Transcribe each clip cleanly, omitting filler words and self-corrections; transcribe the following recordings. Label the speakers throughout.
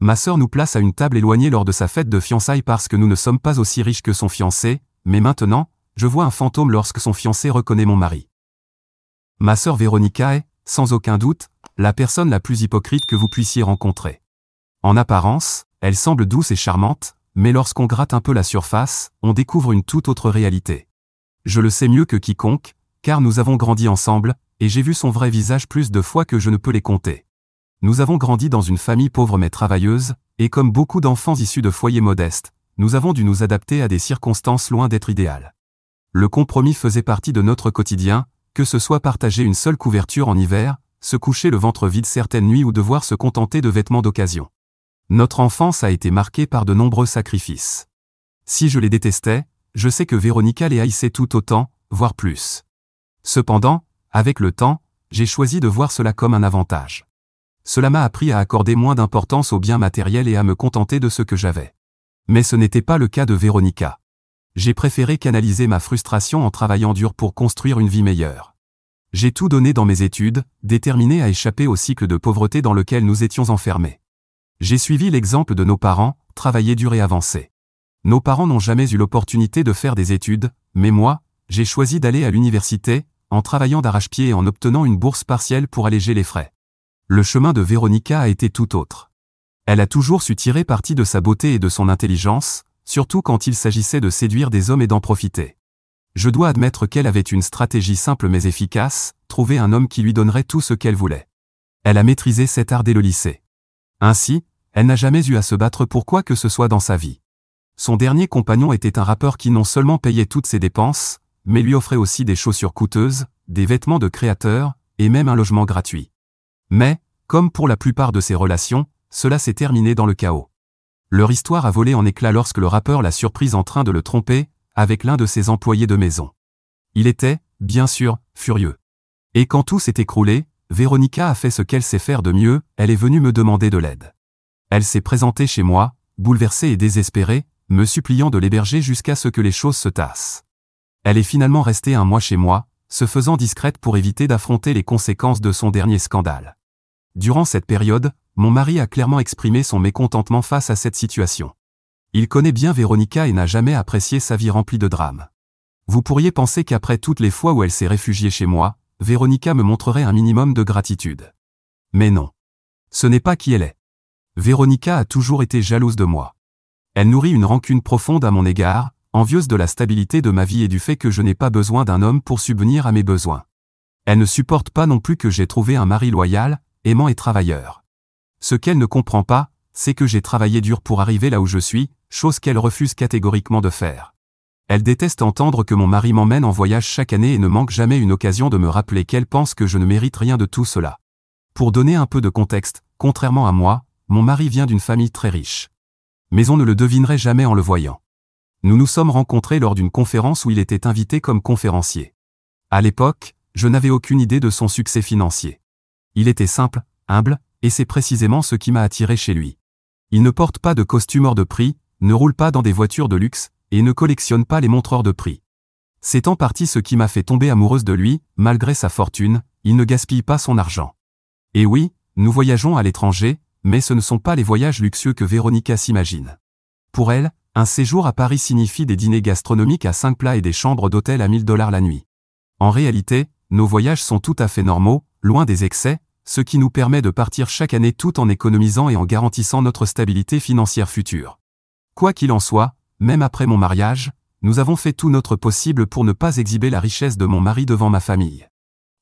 Speaker 1: Ma sœur nous place à une table éloignée lors de sa fête de fiançailles parce que nous ne sommes pas aussi riches que son fiancé, mais maintenant, je vois un fantôme lorsque son fiancé reconnaît mon mari. Ma sœur Véronica est, sans aucun doute, la personne la plus hypocrite que vous puissiez rencontrer. En apparence, elle semble douce et charmante, mais lorsqu'on gratte un peu la surface, on découvre une toute autre réalité. Je le sais mieux que quiconque, car nous avons grandi ensemble, et j'ai vu son vrai visage plus de fois que je ne peux les compter. Nous avons grandi dans une famille pauvre mais travailleuse, et comme beaucoup d'enfants issus de foyers modestes, nous avons dû nous adapter à des circonstances loin d'être idéales. Le compromis faisait partie de notre quotidien, que ce soit partager une seule couverture en hiver, se coucher le ventre vide certaines nuits ou devoir se contenter de vêtements d'occasion. Notre enfance a été marquée par de nombreux sacrifices. Si je les détestais, je sais que Véronica les haïssait tout autant, voire plus. Cependant, avec le temps, j'ai choisi de voir cela comme un avantage. Cela m'a appris à accorder moins d'importance aux biens matériels et à me contenter de ce que j'avais. Mais ce n'était pas le cas de Véronica. J'ai préféré canaliser ma frustration en travaillant dur pour construire une vie meilleure. J'ai tout donné dans mes études, déterminé à échapper au cycle de pauvreté dans lequel nous étions enfermés. J'ai suivi l'exemple de nos parents, travailler dur et avancer. Nos parents n'ont jamais eu l'opportunité de faire des études, mais moi, j'ai choisi d'aller à l'université, en travaillant d'arrache-pied et en obtenant une bourse partielle pour alléger les frais. Le chemin de Véronica a été tout autre. Elle a toujours su tirer parti de sa beauté et de son intelligence, surtout quand il s'agissait de séduire des hommes et d'en profiter. Je dois admettre qu'elle avait une stratégie simple mais efficace, trouver un homme qui lui donnerait tout ce qu'elle voulait. Elle a maîtrisé cet art dès le lycée. Ainsi, elle n'a jamais eu à se battre pour quoi que ce soit dans sa vie. Son dernier compagnon était un rappeur qui non seulement payait toutes ses dépenses, mais lui offrait aussi des chaussures coûteuses, des vêtements de créateur, et même un logement gratuit. Mais, comme pour la plupart de ses relations, cela s'est terminé dans le chaos. Leur histoire a volé en éclats lorsque le rappeur l'a surprise en train de le tromper, avec l'un de ses employés de maison. Il était, bien sûr, furieux. Et quand tout s'est écroulé, Véronica a fait ce qu'elle sait faire de mieux, elle est venue me demander de l'aide. Elle s'est présentée chez moi, bouleversée et désespérée, me suppliant de l'héberger jusqu'à ce que les choses se tassent. Elle est finalement restée un mois chez moi, se faisant discrète pour éviter d'affronter les conséquences de son dernier scandale. Durant cette période, mon mari a clairement exprimé son mécontentement face à cette situation. Il connaît bien Véronica et n'a jamais apprécié sa vie remplie de drames. Vous pourriez penser qu'après toutes les fois où elle s'est réfugiée chez moi, Véronica me montrerait un minimum de gratitude. Mais non. Ce n'est pas qui elle est. Véronica a toujours été jalouse de moi. Elle nourrit une rancune profonde à mon égard, envieuse de la stabilité de ma vie et du fait que je n'ai pas besoin d'un homme pour subvenir à mes besoins. Elle ne supporte pas non plus que j'ai trouvé un mari loyal, aimant et travailleur. Ce qu'elle ne comprend pas, c'est que j'ai travaillé dur pour arriver là où je suis, chose qu'elle refuse catégoriquement de faire. Elle déteste entendre que mon mari m'emmène en voyage chaque année et ne manque jamais une occasion de me rappeler qu'elle pense que je ne mérite rien de tout cela. Pour donner un peu de contexte, contrairement à moi, mon mari vient d'une famille très riche. Mais on ne le devinerait jamais en le voyant. Nous nous sommes rencontrés lors d'une conférence où il était invité comme conférencier. À l'époque, je n'avais aucune idée de son succès financier. Il était simple, humble, et c'est précisément ce qui m'a attiré chez lui. Il ne porte pas de costume hors de prix, ne roule pas dans des voitures de luxe, et ne collectionne pas les montres hors de prix. C'est en partie ce qui m'a fait tomber amoureuse de lui, malgré sa fortune, il ne gaspille pas son argent. Et oui, nous voyageons à l'étranger, mais ce ne sont pas les voyages luxueux que Véronica s'imagine. Pour elle, un séjour à Paris signifie des dîners gastronomiques à 5 plats et des chambres d'hôtel à 1 000 $ la nuit. En réalité, nos voyages sont tout à fait normaux, loin des excès, ce qui nous permet de partir chaque année tout en économisant et en garantissant notre stabilité financière future. Quoi qu'il en soit, même après mon mariage, nous avons fait tout notre possible pour ne pas exhiber la richesse de mon mari devant ma famille.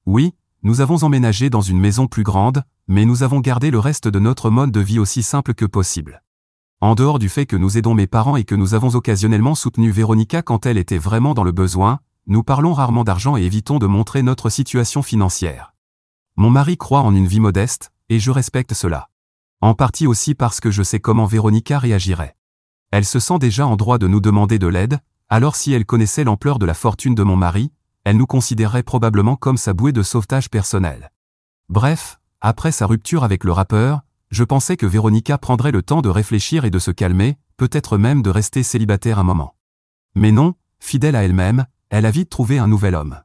Speaker 1: Oui, nous avons emménagé dans une maison plus grande, mais nous avons gardé le reste de notre mode de vie aussi simple que possible. En dehors du fait que nous aidons mes parents et que nous avons occasionnellement soutenu Véronica quand elle était vraiment dans le besoin, nous parlons rarement d'argent et évitons de montrer notre situation financière. Mon mari croit en une vie modeste, et je respecte cela. En partie aussi parce que je sais comment Véronica réagirait. Elle se sent déjà en droit de nous demander de l'aide, alors si elle connaissait l'ampleur de la fortune de mon mari, elle nous considérerait probablement comme sa bouée de sauvetage personnelle. Bref, après sa rupture avec le rappeur, je pensais que Véronica prendrait le temps de réfléchir et de se calmer, peut-être même de rester célibataire un moment. Mais non, fidèle à elle-même, elle a vite trouvé un nouvel homme.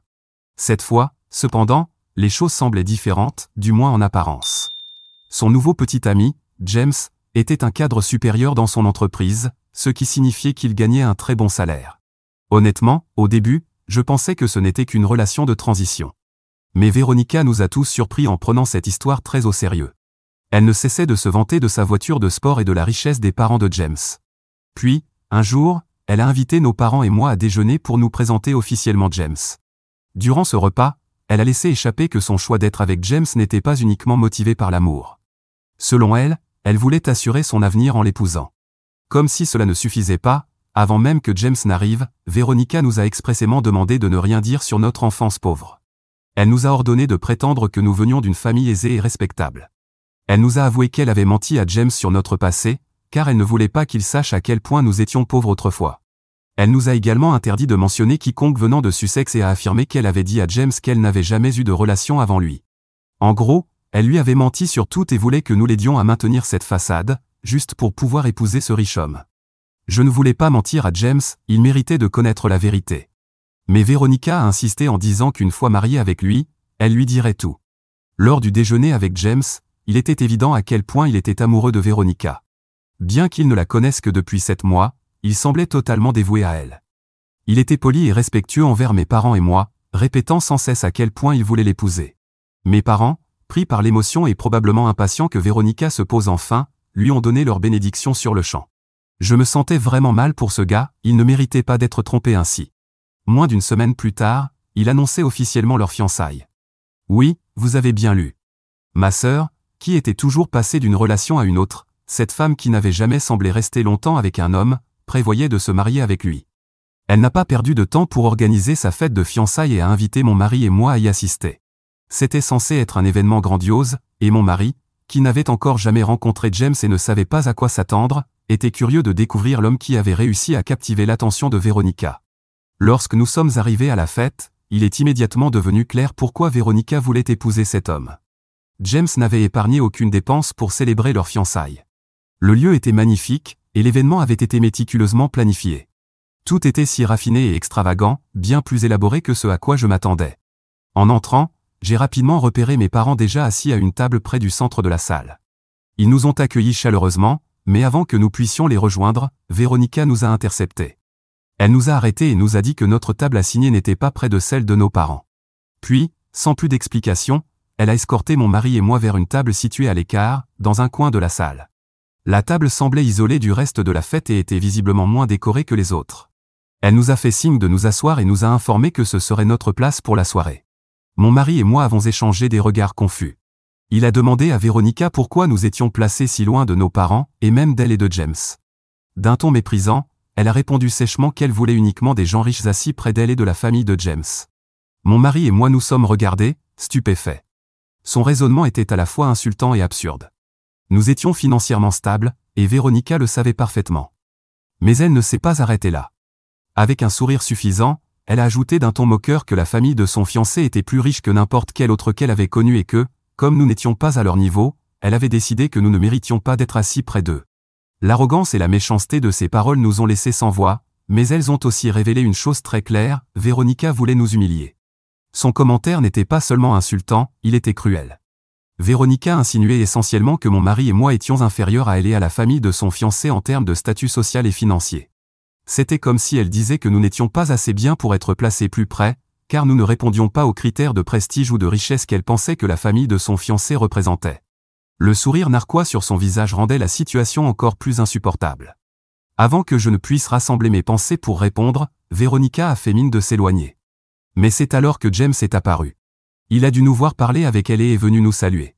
Speaker 1: Cette fois, cependant, les choses semblaient différentes, du moins en apparence. Son nouveau petit ami, James, était un cadre supérieur dans son entreprise, ce qui signifiait qu'il gagnait un très bon salaire. Honnêtement, au début, je pensais que ce n'était qu'une relation de transition. Mais Véronica nous a tous surpris en prenant cette histoire très au sérieux. Elle ne cessait de se vanter de sa voiture de sport et de la richesse des parents de James. Puis, un jour, elle a invité nos parents et moi à déjeuner pour nous présenter officiellement James. Durant ce repas, elle a laissé échapper que son choix d'être avec James n'était pas uniquement motivé par l'amour. Selon elle, elle voulait assurer son avenir en l'épousant. Comme si cela ne suffisait pas, avant même que James n'arrive, Véronica nous a expressément demandé de ne rien dire sur notre enfance pauvre. Elle nous a ordonné de prétendre que nous venions d'une famille aisée et respectable. Elle nous a avoué qu'elle avait menti à James sur notre passé, car elle ne voulait pas qu'il sache à quel point nous étions pauvres autrefois. Elle nous a également interdit de mentionner quiconque venant de Sussex et a affirmé qu'elle avait dit à James qu'elle n'avait jamais eu de relation avant lui. En gros, elle lui avait menti sur tout et voulait que nous l'aidions à maintenir cette façade, juste pour pouvoir épouser ce riche homme. Je ne voulais pas mentir à James, il méritait de connaître la vérité. Mais Véronica a insisté en disant qu'une fois mariée avec lui, elle lui dirait tout. Lors du déjeuner avec James, il était évident à quel point il était amoureux de Véronica. Bien qu'il ne la connaisse que depuis 7 mois, il semblait totalement dévoué à elle. Il était poli et respectueux envers mes parents et moi, répétant sans cesse à quel point il voulait l'épouser. Mes parents, pris par l'émotion et probablement impatients que Véronica se pose enfin, lui ont donné leur bénédiction sur le champ. Je me sentais vraiment mal pour ce gars, il ne méritait pas d'être trompé ainsi. Moins d'une semaine plus tard, il annonçait officiellement leur fiançailles. Oui, vous avez bien lu. Ma sœur, qui était toujours passée d'une relation à une autre, cette femme qui n'avait jamais semblé rester longtemps avec un homme, prévoyait de se marier avec lui. Elle n'a pas perdu de temps pour organiser sa fête de fiançailles et a invité mon mari et moi à y assister. C'était censé être un événement grandiose, et mon mari, qui n'avait encore jamais rencontré James et ne savait pas à quoi s'attendre, était curieux de découvrir l'homme qui avait réussi à captiver l'attention de Véronica. Lorsque nous sommes arrivés à la fête, il est immédiatement devenu clair pourquoi Véronica voulait épouser cet homme. James n'avait épargné aucune dépense pour célébrer leurs fiançailles. Le lieu était magnifique, et l'événement avait été méticuleusement planifié. Tout était si raffiné et extravagant, bien plus élaboré que ce à quoi je m'attendais. En entrant, j'ai rapidement repéré mes parents déjà assis à une table près du centre de la salle. Ils nous ont accueillis chaleureusement, mais avant que nous puissions les rejoindre, Véronica nous a interceptés. Elle nous a arrêtés et nous a dit que notre table assignée n'était pas près de celle de nos parents. Puis, sans plus d'explication, elle a escorté mon mari et moi vers une table située à l'écart, dans un coin de la salle. La table semblait isolée du reste de la fête et était visiblement moins décorée que les autres. Elle nous a fait signe de nous asseoir et nous a informé que ce serait notre place pour la soirée. Mon mari et moi avons échangé des regards confus. Il a demandé à Véronica pourquoi nous étions placés si loin de nos parents, et même d'elle et de James. D'un ton méprisant, elle a répondu sèchement qu'elle voulait uniquement des gens riches assis près d'elle et de la famille de James. Mon mari et moi nous sommes regardés, stupéfaits. Son raisonnement était à la fois insultant et absurde. Nous étions financièrement stables, et Véronica le savait parfaitement. Mais elle ne s'est pas arrêtée là. Avec un sourire suffisant, elle a ajouté d'un ton moqueur que la famille de son fiancé était plus riche que n'importe quelle autre qu'elle avait connue et que, comme nous n'étions pas à leur niveau, elle avait décidé que nous ne méritions pas d'être assis près d'eux. L'arrogance et la méchanceté de ces paroles nous ont laissés sans voix, mais elles ont aussi révélé une chose très claire, Véronica voulait nous humilier. Son commentaire n'était pas seulement insultant, il était cruel. Véronica insinuait essentiellement que mon mari et moi étions inférieurs à elle et à la famille de son fiancé en termes de statut social et financier. C'était comme si elle disait que nous n'étions pas assez bien pour être placés plus près, car nous ne répondions pas aux critères de prestige ou de richesse qu'elle pensait que la famille de son fiancé représentait. Le sourire narquois sur son visage rendait la situation encore plus insupportable. Avant que je ne puisse rassembler mes pensées pour répondre, Véronica a fait mine de s'éloigner. Mais c'est alors que James est apparu. Il a dû nous voir parler avec elle et est venu nous saluer.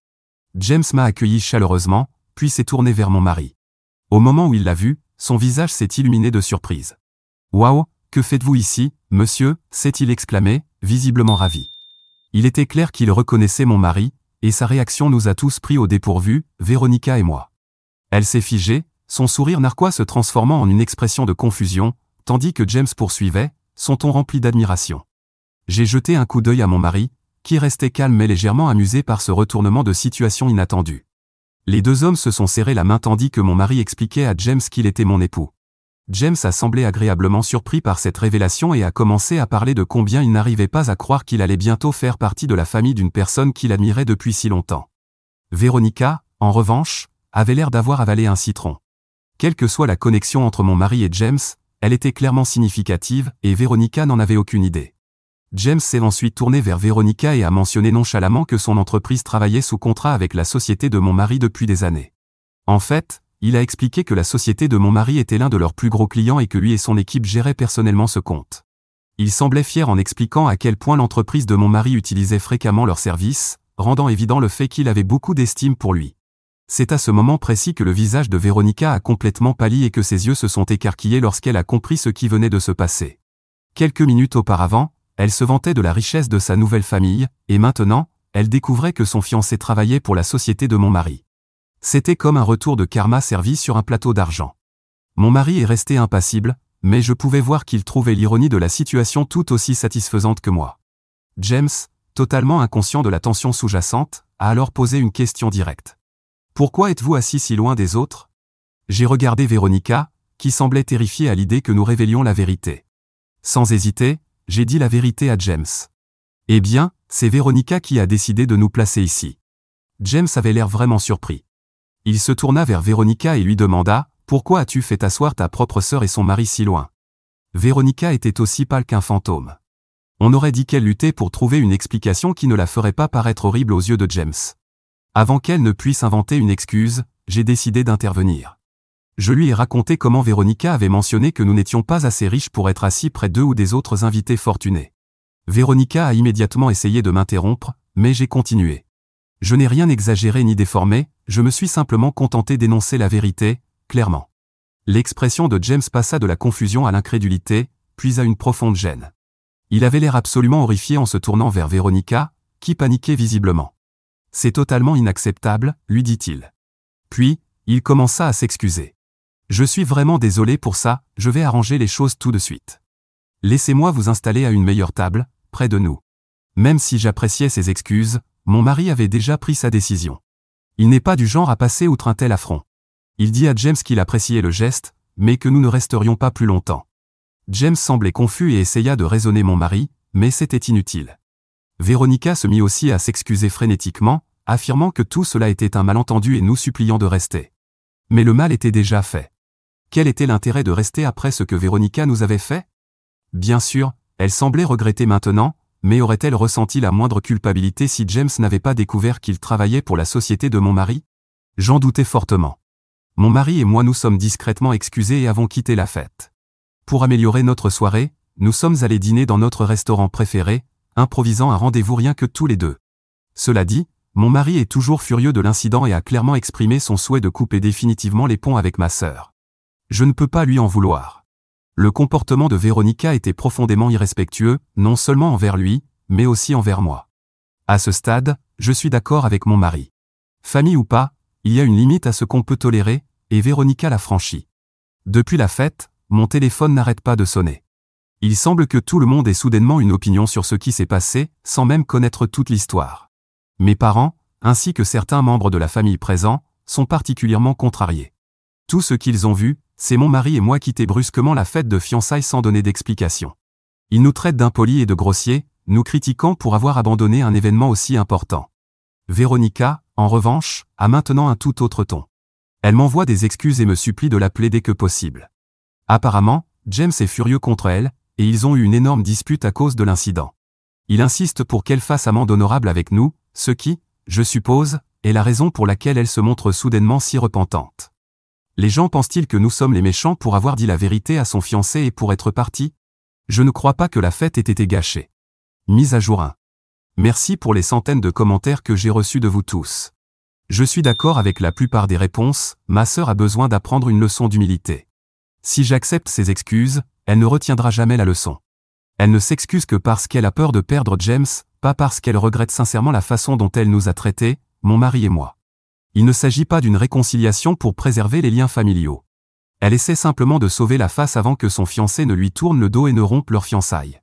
Speaker 1: James m'a accueilli chaleureusement, puis s'est tourné vers mon mari. Au moment où il l'a vu, son visage s'est illuminé de surprise. « Waouh, que faites-vous ici, monsieur » s'est-il exclamé, visiblement ravi. Il était clair qu'il reconnaissait mon mari, et sa réaction nous a tous pris au dépourvu, Véronica et moi. Elle s'est figée, son sourire narquois se transformant en une expression de confusion, tandis que James poursuivait, son ton rempli d'admiration. J'ai jeté un coup d'œil à mon mari, qui restait calme mais légèrement amusé par ce retournement de situation inattendu. Les deux hommes se sont serrés la main tandis que mon mari expliquait à James qu'il était mon époux. James a semblé agréablement surpris par cette révélation et a commencé à parler de combien il n'arrivait pas à croire qu'il allait bientôt faire partie de la famille d'une personne qu'il admirait depuis si longtemps. Véronica, en revanche, avait l'air d'avoir avalé un citron. Quelle que soit la connexion entre mon mari et James, elle était clairement significative, et Veronica n'en avait aucune idée. James s'est ensuite tourné vers Veronica et a mentionné nonchalamment que son entreprise travaillait sous contrat avec la société de mon mari depuis des années. En fait, il a expliqué que la société de mon mari était l'un de leurs plus gros clients et que lui et son équipe géraient personnellement ce compte. Il semblait fier en expliquant à quel point l'entreprise de mon mari utilisait fréquemment leurs services, rendant évident le fait qu'il avait beaucoup d'estime pour lui. C'est à ce moment précis que le visage de Veronica a complètement pâli et que ses yeux se sont écarquillés lorsqu'elle a compris ce qui venait de se passer. Quelques minutes auparavant, elle se vantait de la richesse de sa nouvelle famille, et maintenant, elle découvrait que son fiancé travaillait pour la société de mon mari. C'était comme un retour de karma servi sur un plateau d'argent. Mon mari est resté impassible, mais je pouvais voir qu'il trouvait l'ironie de la situation tout aussi satisfaisante que moi. James, totalement inconscient de la tension sous-jacente, a alors posé une question directe. « Pourquoi êtes-vous assis si loin des autres ?» J'ai regardé Veronica, qui semblait terrifiée à l'idée que nous révélions la vérité. Sans hésiter, j'ai dit la vérité à James. « Eh bien, c'est Veronica qui a décidé de nous placer ici. » James avait l'air vraiment surpris. Il se tourna vers Veronica et lui demanda « Pourquoi as-tu fait asseoir ta propre sœur et son mari si loin ?» Veronica était aussi pâle qu'un fantôme. On aurait dit qu'elle luttait pour trouver une explication qui ne la ferait pas paraître horrible aux yeux de James. Avant qu'elle ne puisse inventer une excuse, j'ai décidé d'intervenir. Je lui ai raconté comment Veronica avait mentionné que nous n'étions pas assez riches pour être assis près d'eux ou des autres invités fortunés. Veronica a immédiatement essayé de m'interrompre, mais j'ai continué. Je n'ai rien exagéré ni déformé, je me suis simplement contenté d'énoncer la vérité, clairement. L'expression de James passa de la confusion à l'incrédulité, puis à une profonde gêne. Il avait l'air absolument horrifié en se tournant vers Veronica, qui paniquait visiblement. « C'est totalement inacceptable, lui dit-il. Puis, il commença à s'excuser. « Je suis vraiment désolé pour ça, je vais arranger les choses tout de suite. Laissez-moi vous installer à une meilleure table, près de nous. » Même si j'appréciais ses excuses, mon mari avait déjà pris sa décision. Il n'est pas du genre à passer outre un tel affront. Il dit à James qu'il appréciait le geste, mais que nous ne resterions pas plus longtemps. James semblait confus et essaya de raisonner mon mari, mais c'était inutile. Veronica se mit aussi à s'excuser frénétiquement, affirmant que tout cela était un malentendu et nous suppliant de rester. Mais le mal était déjà fait. Quel était l'intérêt de rester après ce que Veronica nous avait fait? Bien sûr, elle semblait regretter maintenant, mais aurait-elle ressenti la moindre culpabilité si James n'avait pas découvert qu'il travaillait pour la société de mon mari? J'en doutais fortement. Mon mari et moi nous sommes discrètement excusés et avons quitté la fête. Pour améliorer notre soirée, nous sommes allés dîner dans notre restaurant préféré, improvisant un rendez-vous rien que tous les deux. Cela dit, mon mari est toujours furieux de l'incident et a clairement exprimé son souhait de couper définitivement les ponts avec ma sœur. Je ne peux pas lui en vouloir. Le comportement de Veronica était profondément irrespectueux, non seulement envers lui, mais aussi envers moi. À ce stade, je suis d'accord avec mon mari. Famille ou pas, il y a une limite à ce qu'on peut tolérer, et Veronica l'a franchie. Depuis la fête, mon téléphone n'arrête pas de sonner. Il semble que tout le monde ait soudainement une opinion sur ce qui s'est passé, sans même connaître toute l'histoire. Mes parents, ainsi que certains membres de la famille présents, sont particulièrement contrariés. Tout ce qu'ils ont vu, c'est mon mari et moi quitter brusquement la fête de fiançailles sans donner d'explication. Ils nous traitent d'impolis et de grossiers, nous critiquant pour avoir abandonné un événement aussi important. Veronica, en revanche, a maintenant un tout autre ton. Elle m'envoie des excuses et me supplie de l'appeler dès que possible. Apparemment, James est furieux contre elle, et ils ont eu une énorme dispute à cause de l'incident. Il insiste pour qu'elle fasse amende honorable avec nous, ce qui, je suppose, est la raison pour laquelle elle se montre soudainement si repentante. Les gens pensent-ils que nous sommes les méchants pour avoir dit la vérité à son fiancé et pour être partis? Je ne crois pas que la fête ait été gâchée. Mise à jour 1. Merci pour les centaines de commentaires que j'ai reçus de vous tous. Je suis d'accord avec la plupart des réponses, ma sœur a besoin d'apprendre une leçon d'humilité. Si j'accepte ses excuses, elle ne retiendra jamais la leçon. Elle ne s'excuse que parce qu'elle a peur de perdre James, pas parce qu'elle regrette sincèrement la façon dont elle nous a traités, mon mari et moi. Il ne s'agit pas d'une réconciliation pour préserver les liens familiaux. Elle essaie simplement de sauver la face avant que son fiancé ne lui tourne le dos et ne rompe leurs fiançailles.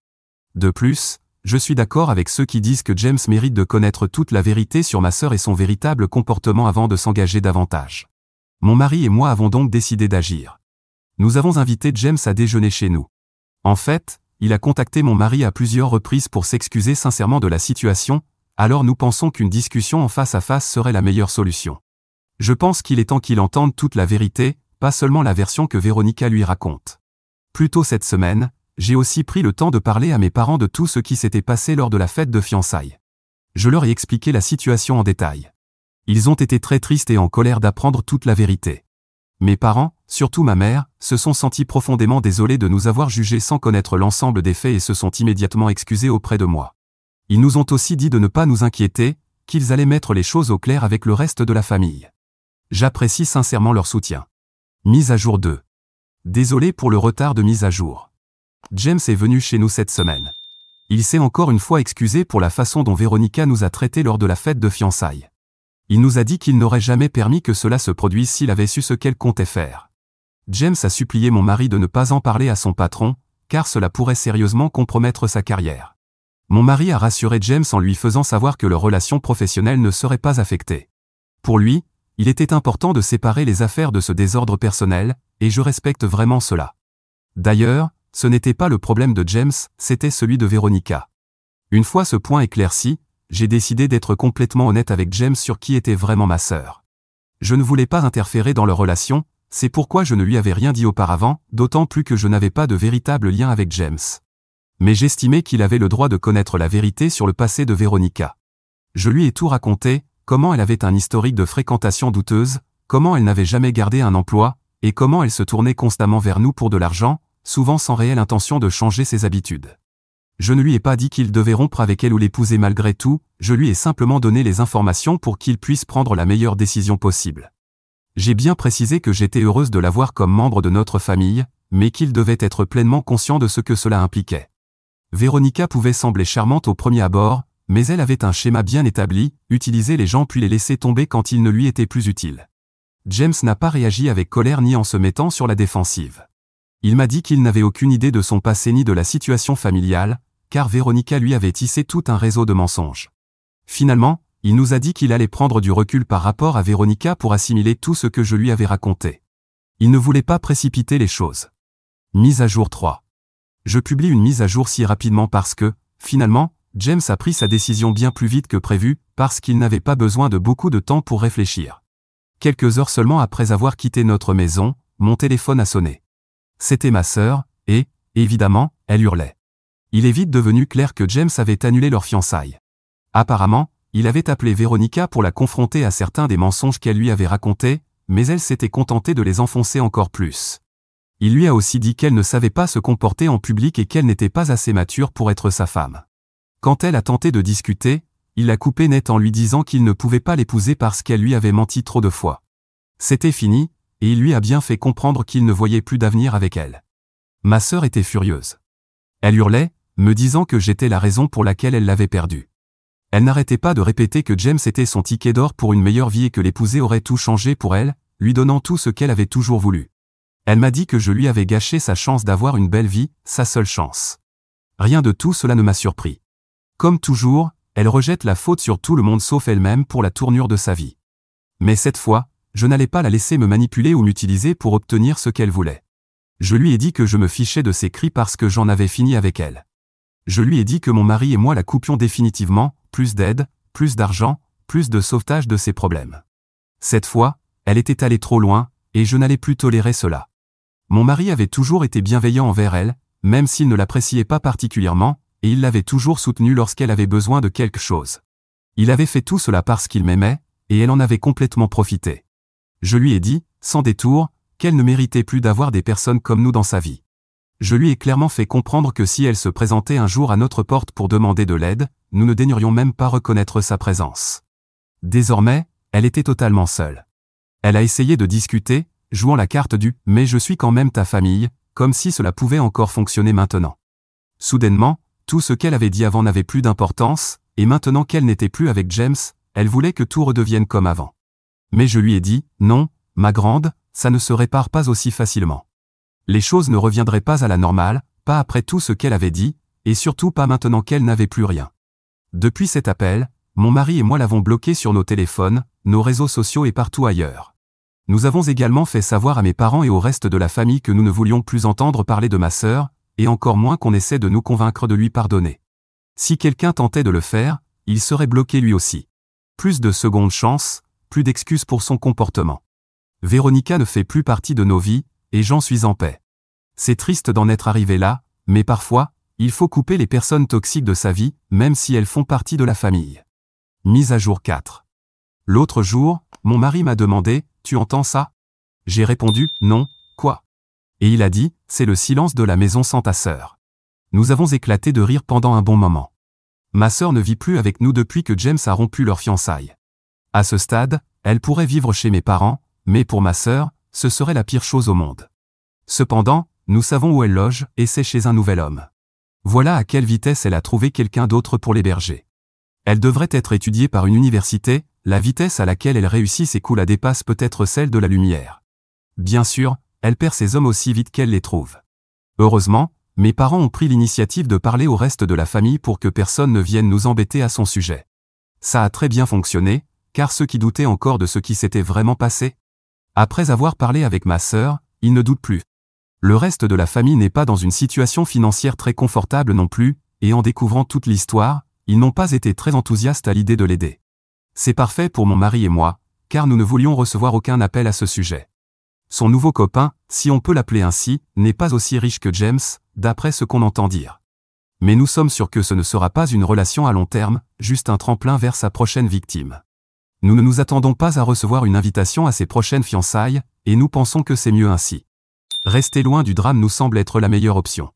Speaker 1: De plus, je suis d'accord avec ceux qui disent que James mérite de connaître toute la vérité sur ma sœur et son véritable comportement avant de s'engager davantage. Mon mari et moi avons donc décidé d'agir. Nous avons invité James à déjeuner chez nous. En fait, il a contacté mon mari à plusieurs reprises pour s'excuser sincèrement de la situation, alors nous pensons qu'une discussion en face à face serait la meilleure solution. Je pense qu'il est temps qu'il entende toute la vérité, pas seulement la version que Véronica lui raconte. Plus tôt cette semaine, j'ai aussi pris le temps de parler à mes parents de tout ce qui s'était passé lors de la fête de fiançailles. Je leur ai expliqué la situation en détail. Ils ont été très tristes et en colère d'apprendre toute la vérité. Mes parents, surtout ma mère, se sont sentis profondément désolés de nous avoir jugés sans connaître l'ensemble des faits et se sont immédiatement excusés auprès de moi. Ils nous ont aussi dit de ne pas nous inquiéter, qu'ils allaient mettre les choses au clair avec le reste de la famille. J'apprécie sincèrement leur soutien. Mise à jour 2. Désolé pour le retard de mise à jour. James est venu chez nous cette semaine. Il s'est encore une fois excusé pour la façon dont Véronica nous a traités lors de la fête de fiançailles. Il nous a dit qu'il n'aurait jamais permis que cela se produise s'il avait su ce qu'elle comptait faire. James a supplié mon mari de ne pas en parler à son patron, car cela pourrait sérieusement compromettre sa carrière. Mon mari a rassuré James en lui faisant savoir que leur relation professionnelle ne serait pas affectée. Pour lui, il était important de séparer les affaires de ce désordre personnel, et je respecte vraiment cela. D'ailleurs, ce n'était pas le problème de James, c'était celui de Véronica. Une fois ce point éclairci, j'ai décidé d'être complètement honnête avec James sur qui était vraiment ma sœur. Je ne voulais pas interférer dans leur relation, c'est pourquoi je ne lui avais rien dit auparavant, d'autant plus que je n'avais pas de véritable lien avec James. Mais j'estimais qu'il avait le droit de connaître la vérité sur le passé de Véronica. Je lui ai tout raconté, comment elle avait un historique de fréquentation douteuse, comment elle n'avait jamais gardé un emploi, et comment elle se tournait constamment vers nous pour de l'argent, souvent sans réelle intention de changer ses habitudes. Je ne lui ai pas dit qu'il devait rompre avec elle ou l'épouser malgré tout, je lui ai simplement donné les informations pour qu'il puisse prendre la meilleure décision possible. J'ai bien précisé que j'étais heureuse de l'avoir comme membre de notre famille, mais qu'il devait être pleinement conscient de ce que cela impliquait. Véronica pouvait sembler charmante au premier abord, mais elle avait un schéma bien établi, utiliser les gens puis les laisser tomber quand ils ne lui étaient plus utiles. James n'a pas réagi avec colère ni en se mettant sur la défensive. Il m'a dit qu'il n'avait aucune idée de son passé ni de la situation familiale, car Véronica lui avait tissé tout un réseau de mensonges. Finalement, il nous a dit qu'il allait prendre du recul par rapport à Véronica pour assimiler tout ce que je lui avais raconté. Il ne voulait pas précipiter les choses. Mise à jour 3. Je publie une mise à jour si rapidement parce que, finalement, James a pris sa décision bien plus vite que prévu, parce qu'il n'avait pas besoin de beaucoup de temps pour réfléchir. Quelques heures seulement après avoir quitté notre maison, mon téléphone a sonné. C'était ma sœur, et, évidemment, elle hurlait. Il est vite devenu clair que James avait annulé leur fiançailles. Apparemment, il avait appelé Véronica pour la confronter à certains des mensonges qu'elle lui avait racontés, mais elle s'était contentée de les enfoncer encore plus. Il lui a aussi dit qu'elle ne savait pas se comporter en public et qu'elle n'était pas assez mature pour être sa femme. Quand elle a tenté de discuter, il l'a coupé net en lui disant qu'il ne pouvait pas l'épouser parce qu'elle lui avait menti trop de fois. C'était fini, et il lui a bien fait comprendre qu'il ne voyait plus d'avenir avec elle. Ma sœur était furieuse. Elle hurlait, me disant que j'étais la raison pour laquelle elle l'avait perdu. Elle n'arrêtait pas de répéter que James était son ticket d'or pour une meilleure vie et que l'épouser aurait tout changé pour elle, lui donnant tout ce qu'elle avait toujours voulu. Elle m'a dit que je lui avais gâché sa chance d'avoir une belle vie, sa seule chance. Rien de tout cela ne m'a surpris. Comme toujours, elle rejette la faute sur tout le monde sauf elle-même pour la tournure de sa vie. Mais cette fois, je n'allais pas la laisser me manipuler ou m'utiliser pour obtenir ce qu'elle voulait. Je lui ai dit que je me fichais de ses cris parce que j'en avais fini avec elle. Je lui ai dit que mon mari et moi la coupions définitivement, plus d'aide, plus d'argent, plus de sauvetage de ses problèmes. Cette fois, elle était allée trop loin, et je n'allais plus tolérer cela. Mon mari avait toujours été bienveillant envers elle, même s'il ne l'appréciait pas particulièrement, et il l'avait toujours soutenue lorsqu'elle avait besoin de quelque chose. Il avait fait tout cela parce qu'il m'aimait, et elle en avait complètement profité. Je lui ai dit, sans détour, qu'elle ne méritait plus d'avoir des personnes comme nous dans sa vie. Je lui ai clairement fait comprendre que si elle se présentait un jour à notre porte pour demander de l'aide, nous ne daignerions même pas reconnaître sa présence. Désormais, elle était totalement seule. Elle a essayé de discuter, jouant la carte du « mais je suis quand même ta famille », comme si cela pouvait encore fonctionner maintenant. Soudainement, tout ce qu'elle avait dit avant n'avait plus d'importance, et maintenant qu'elle n'était plus avec James, elle voulait que tout redevienne comme avant. Mais je lui ai dit « non, ma grande, ça ne se répare pas aussi facilement. Les choses ne reviendraient pas à la normale, pas après tout ce qu'elle avait dit, et surtout pas maintenant qu'elle n'avait plus rien. » Depuis cet appel, mon mari et moi l'avons bloquée sur nos téléphones, nos réseaux sociaux et partout ailleurs. Nous avons également fait savoir à mes parents et au reste de la famille que nous ne voulions plus entendre parler de ma sœur, et encore moins qu'on essaie de nous convaincre de lui pardonner. Si quelqu'un tentait de le faire, il serait bloqué lui aussi. Plus de seconde chance, plus d'excuses pour son comportement. Véronica ne fait plus partie de nos vies, et j'en suis en paix. C'est triste d'en être arrivé là, mais parfois, il faut couper les personnes toxiques de sa vie, même si elles font partie de la famille. Mise à jour 4. L'autre jour, mon mari m'a demandé « Tu entends ça ?» J'ai répondu « Non, quoi ?» Et il a dit « C'est le silence de la maison sans ta sœur. » Nous avons éclaté de rire pendant un bon moment. Ma sœur ne vit plus avec nous depuis que James a rompu leur fiançailles. À ce stade, elle pourrait vivre chez mes parents, mais pour ma sœur, ce serait la pire chose au monde. Cependant, nous savons où elle loge, et c'est chez un nouvel homme. Voilà à quelle vitesse elle a trouvé quelqu'un d'autre pour l'héberger. Elle devrait être étudiée par une université, la vitesse à laquelle elle réussit ses coups la dépasse peut-être celle de la lumière. Bien sûr, elle perd ses hommes aussi vite qu'elle les trouve. Heureusement, mes parents ont pris l'initiative de parler au reste de la famille pour que personne ne vienne nous embêter à son sujet. Ça a très bien fonctionné, car ceux qui doutaient encore de ce qui s'était vraiment passé. Après avoir parlé avec ma sœur, ils ne doutent plus. Le reste de la famille n'est pas dans une situation financière très confortable non plus, et en découvrant toute l'histoire, ils n'ont pas été très enthousiastes à l'idée de l'aider. C'est parfait pour mon mari et moi, car nous ne voulions recevoir aucun appel à ce sujet. Son nouveau copain, si on peut l'appeler ainsi, n'est pas aussi riche que James, d'après ce qu'on entend dire. Mais nous sommes sûrs que ce ne sera pas une relation à long terme, juste un tremplin vers sa prochaine victime. Nous ne nous attendons pas à recevoir une invitation à ses prochaines fiançailles, et nous pensons que c'est mieux ainsi. Rester loin du drame nous semble être la meilleure option.